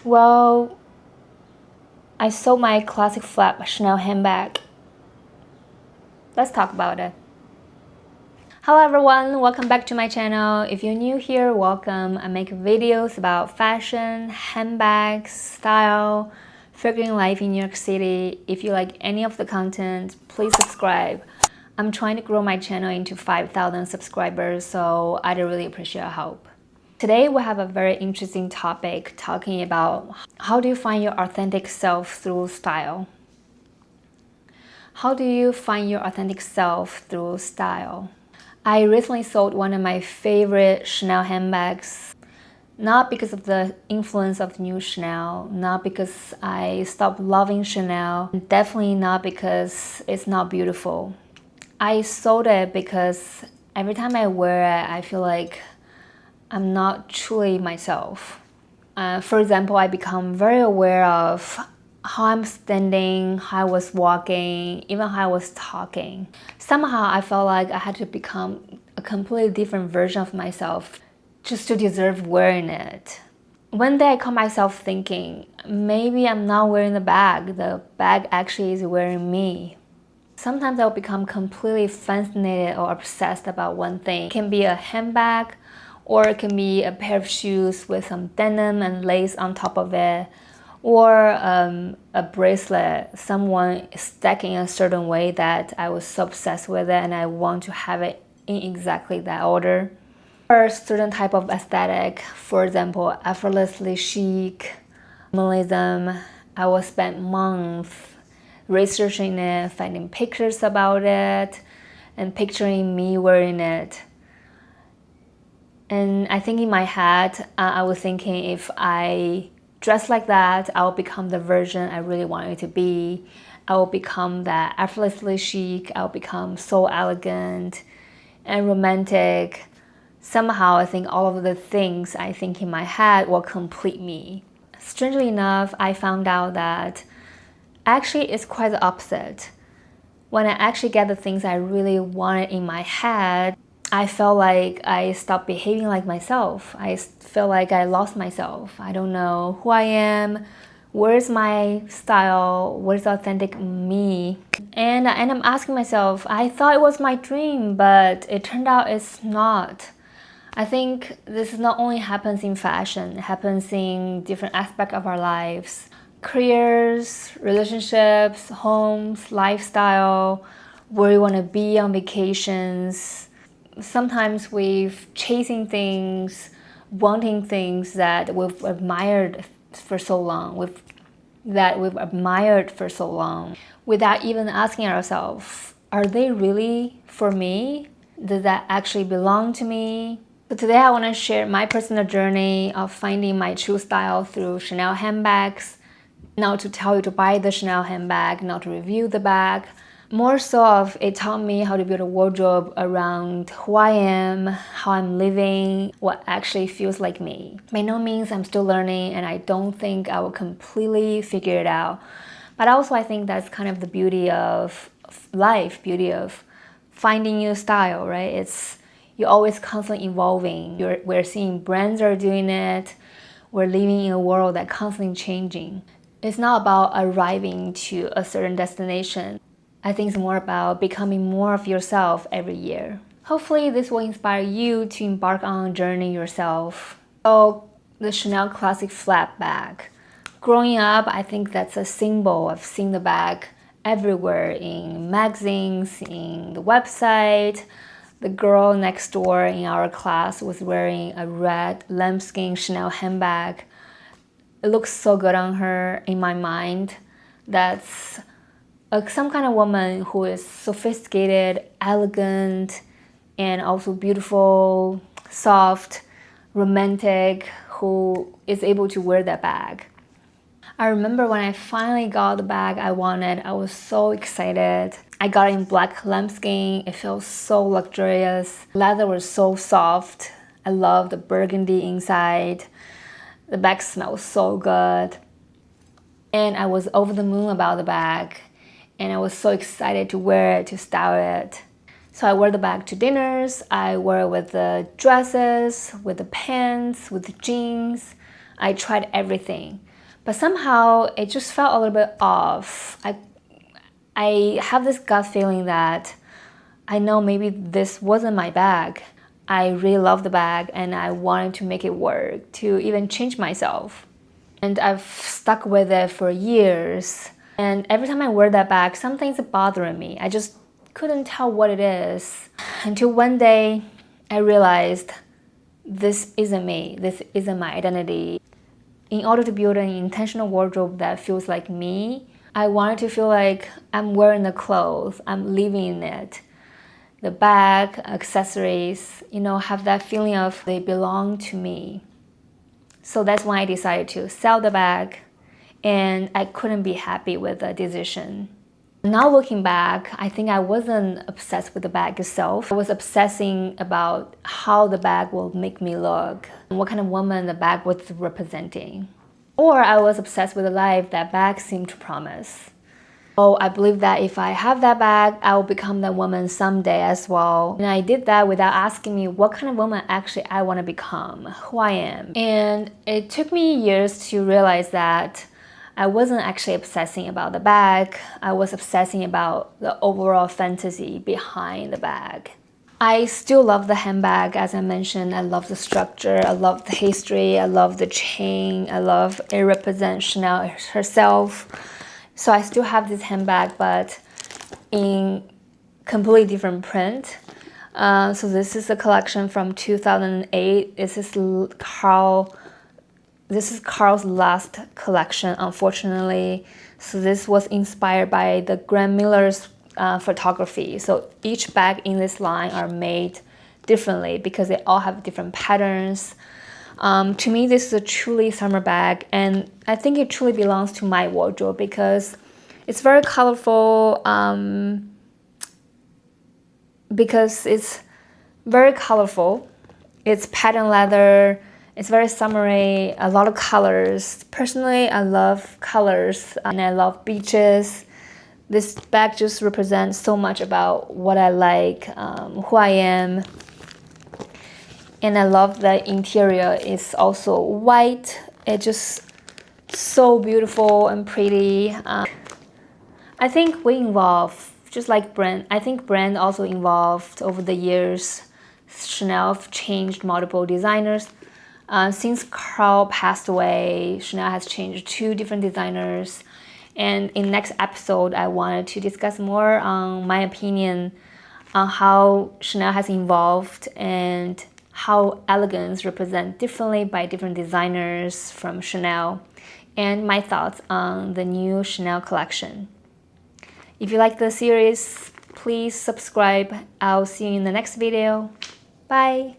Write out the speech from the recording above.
Well, I sold my classic flap Chanel handbag. Let's talk about it. Hello everyone, welcome back to my channel. If you're new here, welcome. I make videos about fashion, handbags, style, figuring life in New York City. If you like any of the content, please subscribe. I'm trying to grow my channel into 5,000 subscribers, so I'd really appreciate your help. Today we have a very interesting topic talking about how do you find your authentic self through style. How do you find your authentic self through style? I recently sold one of my favorite Chanel handbags, not because of the influence of the new Chanel, not because I stopped loving Chanel, and definitely not because it's not beautiful. I sold it because every time I wear it, I feel like I'm not truly myself. For example, I become very aware of how I'm standing, how I was walking, even how I was talking. Somehow I felt like I had to become a completely different version of myself just to deserve wearing it. One day I caught myself thinking, maybe I'm not wearing the bag actually is wearing me. Sometimes I'll become completely fascinated or obsessed about one thing. It can be a handbag, or it can be a pair of shoes with some denim and lace on top of it, or a bracelet, someone stacking a certain way that I was so obsessed with it and I want to have it in exactly that order. Or a certain type of aesthetic, for example, effortlessly chic, minimalism. I will spend months researching it, finding pictures about it, and picturing me wearing it. And I think in my head, I was thinking if I dress like that, I'll become the version I really wanted to be. I will become that effortlessly chic. I'll become so elegant and romantic. Somehow, I think all of the things I think in my head will complete me. Strangely enough, I found out that actually it's quite the opposite. When I actually get the things I really wanted in my head, I felt like I stopped behaving like myself. I feel like I lost myself. I don't know who I am, where's my style, where's the authentic me. And I'm asking myself, I thought it was my dream, but it turned out it's not. I think this not only happens in fashion, it happens in different aspects of our lives. Careers, relationships, homes, lifestyle, where we want to be on vacations. Sometimes we're chasing things, wanting things that we've admired for so long, without even asking ourselves, are they really for me? Does that actually belong to me? So today I want to share my personal journey of finding my true style through Chanel handbags. Not to tell you to buy the Chanel handbag, not to review the bag. More so of it taught me how to build a wardrobe around who I am, how I'm living, what actually feels like me. By no means I'm still learning and I don't think I will completely figure it out. But also I think that's kind of the beauty of life, beauty of finding your style, right? You're always constantly evolving. We're seeing brands are doing it. We're living in a world that's constantly changing. It's not about arriving to a certain destination. I think it's more about becoming more of yourself every year. Hopefully this will inspire you to embark on a journey yourself. So the Chanel Classic Flap Bag. Growing up, I think that's a symbol. I've seen the bag everywhere in magazines, in the website. The girl next door in our class was wearing a red lambskin Chanel handbag. It looks so good on her in my mind. That's some kind of woman who is sophisticated, elegant, and also beautiful, soft, romantic, who is able to wear that bag. I remember when I finally got the bag I wanted, I was so excited. I got it in black lambskin. It felt so luxurious. Leather was so soft. I love the burgundy inside. The bag smells so good. And I was over the moon about the bag. And I was so excited to wear it, to style it. So I wore the bag to dinners. I wore it with the dresses, with the pants, with the jeans. I tried everything. but somehow it just felt a little bit off. I have this gut feeling that I know maybe this wasn't my bag. I really love the bag and I wanted to make it work, to even change myself. And I've stuck with it for years. And every time I wear that bag, something's bothering me. I just couldn't tell what it is. Until one day I realized this isn't me. This isn't my identity. In order to build an intentional wardrobe that feels like me, I wanted to feel like I'm wearing the clothes, I'm living in it. The bag, accessories, have that feeling of they belong to me. So that's when I decided to sell the bag, and I couldn't be happy with the decision. Now looking back, I think I wasn't obsessed with the bag itself. I was obsessing about how the bag will make me look, and what kind of woman the bag was representing. Or I was obsessed with the life that bag seemed to promise. Oh, I believe that if I have that bag, I will become that woman someday as well. And I did that without asking me what kind of woman actually I want to become, who I am. And it took me years to realize that I wasn't actually obsessing about the bag. I was obsessing about the overall fantasy behind the bag. I still love the handbag, as I mentioned. I love the structure, I love the history, I love the chain, I love it represents Chanel herself. So I still have this handbag, but in completely different print. So this is a collection from 2008. This is Carl's last collection, unfortunately. So this was inspired by the Graham Miller's photography. So each bag in this line are made differently because they all have different patterns. To me, this is a truly summer bag, and I think it truly belongs to my wardrobe because it's very colorful. It's pattern leather. It's very summery. A lot of colors. Personally, I love colors and I love beaches. This bag just represents so much about what I like, who I am. And I love the interior is also white. It's just so beautiful and pretty. I think we evolved, just like brand. I think brand also evolved over the years. Chanel changed multiple designers. Since Carl passed away, Chanel has changed 2 different designers. And in next episode, I wanted to discuss more on my opinion on how Chanel has evolved and how elegance represents differently by different designers from Chanel, and my thoughts on the new Chanel collection. If you like the series, please subscribe. I'll see you in the next video. Bye!